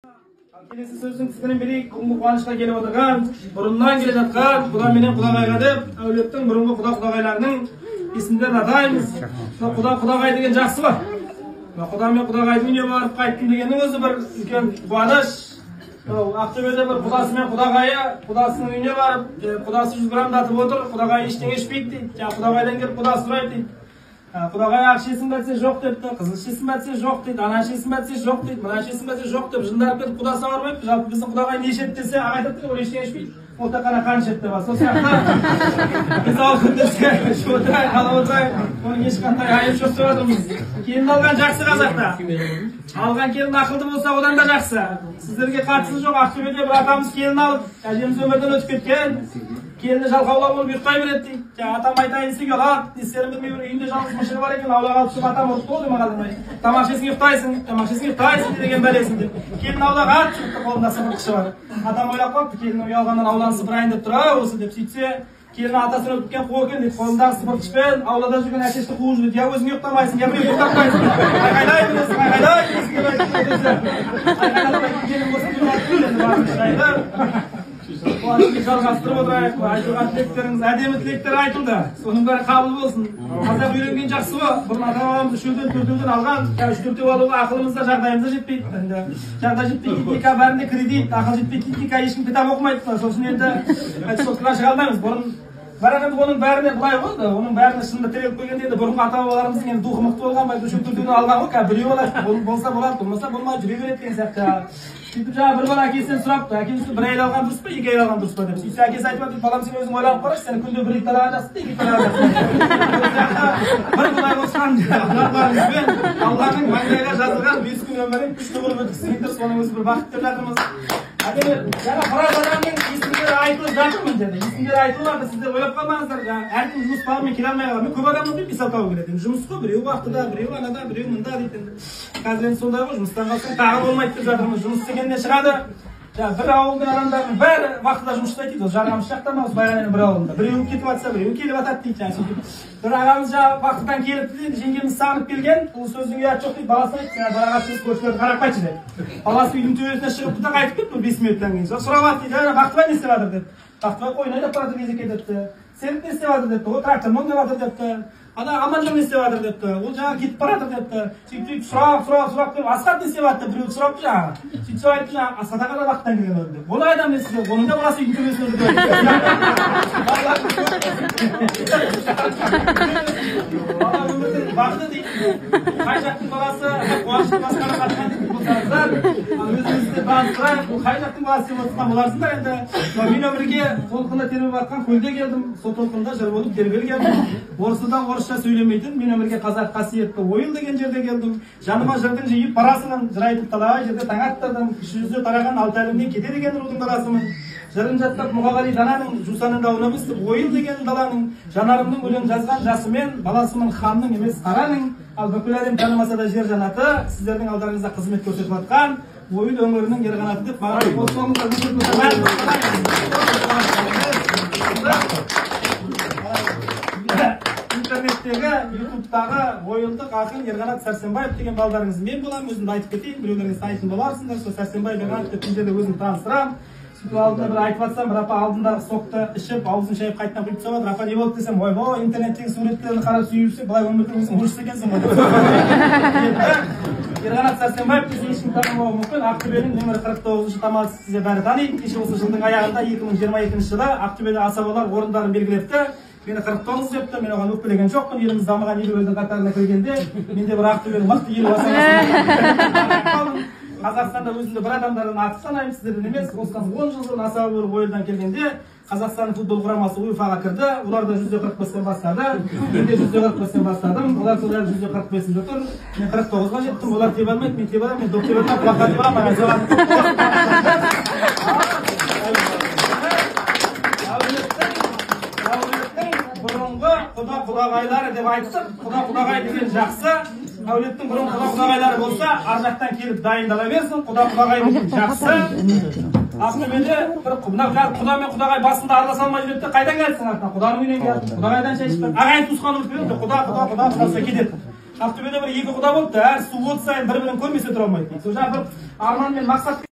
Келесі сөздің тізгінін берейік. Бүгінгі қуанышқа келіп отырған, бұрыннан келе жатқан құда менен құдағайға деп, әулеттің бұрынғы құда-құдағайларының есімдерін атаймыз. Құда-құдағай деген жақсы ба? Құда мен құдағайдың үйіне барып қайттым дегеннің өзі бір үлкен қуаныш. Ақтөбеде бір құдасы мен құдағайы құдасының үйіне барып, құдасы 100 грамдатып отыр, құдағай ештеңе ішпейді дейді. Құдағайдан келіп құдасы сұрайды дейді. Құдағай ақ ішесің бәтсе жоқ депті, қызыл ішесің бәтсе жоқ дейді, ана ішесің бәтсе жоқ дейді, мына ішесің бәтсе жоқ деп жындарып кетіп құдасы бармайды. Жалпы біздің құдағай не ішеді десе ақ айтады, ол ештеңе ішпейді. Ол тек қана қан ішеді деп бар. Сол сияқты біз ауқын десе отырайық, алып отырайық, оның ешқандай айып жоқ деп жатырмыз. Келін алған жақсы қазақта. Алған келін ақылды болса одан да жақсы. Сіздерге қатысы жоқ. Ақтөбеде бір атамыз келін алып, әжеміз өмірден өтіп кеткен. Келіні жалқаулау болып ұйықтай береді дейді. Атам айтайын сізге алады. Нестерін білмей бір үйінде жалғыз мышығы бар екен, аулаға алып шығып атам ұрып болды ма қалдырмай. Тамақ ішесің ұйықтайсың деген бәлесін деп. Келін аулаға ат шықты, қолында сыпыртқышы бар. Атам ойлап қалыпты, келін ұялғаннан ауланы сыпырайын деп тұр осы деп сөйтсе, келін атасын өтіп кеткен қу екен дейді, қолындағы сыпыртқышпен аулада жүрген әкесті қуып жүреді. Я өзің ұйықтамайсың, я біреу ұйықтатпайсың. Айқайлай бересің жалғастырып отырайық. Айтылған тілектеріңіз әдемі тілектер айтылды. Соның бәрі қабыл болсын. Қазақ үйренген жақсы ғой. Бұрын ата-бабамыз үшеуден төртеуден алған. Үш-төртеу алуға ақылымызда жағдайымызда жетпейді. Жағдай жетпейді, ипотека бәрінде кредит, ақыл жетпейді, ипотека ешкім кітап оқымайды. Сосын енді соттыға шыға алмаймыз. Бұрын бірақ енді оның бәріне былай ғой, оның бәріне шынында тіреліп қойгенде енді бұрынғы ата-бабаларымыздың енді духы мықты болған ба, үш-төртеуден алған ғой, біреу алады, болса болады, болмаса болмай жүре береді деген сияқты. Сөйтіп жаңа бір бала әкесінен сұрапты, әкесі бір әйел алған дұрыс па, екі әйел алған дұрыс па деп. Сөйтсе әкесі айтып жатыр, балам сен өзің ойланып қарашы, сен күнде бір ит тараған жақсы, екі ит тараған жақсы. Бір құдай осыған құлағымызбен Алланың маңдайға жазылған 5 күн өмірін күшті қылып өткізсеңдер, соның өзі бір бақыт деп жатырмыз. Әдемі, жаңа біраз адамның есімдері айтылып жатырмын деді. Есімдері айтылады, сіздер ойлап қалмаңыздар. Әркім жұмыс бабымен келе алмай қалады. Мен көп адамның мисал тауып келеді. Жұмыс қой, біреу уақытыда, біреу анада, біреу мында дейді. Қазір енді сондай ғой, жұмыстан қалсаң тағы болмайды деп жатырмыз. Жұмыс дегеннен шығады. Бір ауылдың адамдарының бәрі вақытында жұмыс істейді дейді. Жарғамыз жақта ма, осы Байғанин бір ауылында. Біреуі кетіп жатса, біреуі келіп жатады дейді. Бір ағамыз вақыттан келіпті дейді, жеңгеміз сағынып келген. Бұл сөздің ұяты жоқ дейді, баласы айтты, бір ағасыз көршілерді қарап қайтшы деп. Баласы үйдің төбесіне шығыпты да қайтып кетті 5 минуттан кейін. Сұрап жатыр дейді, Бақтыбай не істеп жатыр деп. Бақтыбай қойын айдап баратыр кезекке депті. Серік не істеп жатыр депті, ол трактормен ойнап жатыр депті. Ана Аманжан не істеп жатыр депті, ол жаңа кетіп баратыр депті. Сөйтіп сұрап келіп, Асқат не істеп жатыр, біреу сұрапты жаңа. Сөйтіп айтты жаңа, Асқат аға да вақыттан келген өлді. Ол адам не істеп, оның да баласы үйдің төбесіне өлді. Бақыты дейді, қай жақтың баласы қуаныштың басқара қатқан дейтін болсаңыздар, өзіңізді таныстырайық, қай жақтың баласы деп отырған боларсыңдар енді. Мен өмірге толқында тербеп жатқан көлде келдім, сол толқында жыр болып тербел келдім. Орысыдан орысша сөйлемейтін, мен өмірге қазақ қасиетті ойыл деген жерде келдім. Жаныма жырдың жиып парасының, жыр айтып талай жерде таң аттырдым. Кіші жүзі тараған алты әлемнен кете деген рудың даласымын. Жырын жаттап Мұқағали дананың, жусанында ойнап өстіп, ойыл деген даланың, жанарымның өлең жазған жасымен, баласымын ханның емес қараның, ал бүкіл әлем танымаса да жер жанаты, сіздердің алдарыңызда қызмет көрсетіп жатқан ойыл өңірінің ер қанаты деп маған интернеттегі, ютубтағы ойылдық ақын Ерқанат Сәрсенбаев деген балдарыңыз мен боламын, өзімді айтып кетейін, біреулеріңіз айтын боларсыңдар, сол Сәрсенбаев Ерқанат деп күндерде өзімді таныстырамын. Сөйтіп алдында бір айтып жатсам, бір апа алдындағы соқты ішіп, аузын шайып қайтадан құйып тастап жатыр. Апа не болды десем, ойбой, интернеттегі суреттерін қарап сүйілсе, былай өмірде өзің ұрыс екенсің ғой. Ерқанат Сәрсенбаев десе ешкім танымауы мүмкін. Ақтөбенің нөмірі 49-шы тамасы сіздер бәрі таниды. Кеше осы жылдың аяғында 2022 жылы Ақтөбеде асабалар орындарын белгілепті. Мені 49 депті, мен оған өкпелеген жоқпын. Еліміз дамыған елу елдің қатарына кіргенде, менде бір Ақтөбенің мықты елу асабасы. Қазақстанда өзімді бір адамдардан артық санаймын, сіздерден емес. Осыдан 10 жыл бұрын асаба болып ойылдан келгенде Қазақстан футбол құрамасы УЕФА-ға кірді. Олар да 145-тен бастады. Мен де 145-тен бастадым. Олар сол 145-інде тұр. Мен 49-ға жеттім. Олар тебе алмайды, мен тебе аламын, мен доп тебе алмайды, құлаққа тебе аламын. Бұрынғы құда-құдағайлары деп айтсақ, құда-құдағай деген жақсы. Әулеттің бұрын құда-құдағайлары болса, ар жақтан келіп дайындала берсін. Құда-құдағай деген жақсы. Ақтөбеде бір құда мен құдағай басында араласа алмай жүреді, қайдан келсің артынан? Құданың үйінен келді. Құдағайдан шай ішіп, ағайын туысқан ұрып береді, құда кетеді. Ақтөбеде бір екі құда болды, әр су от сайын бір-бірін көрмесе тұра алмайды. Сол жаңа бір арман мен мақсат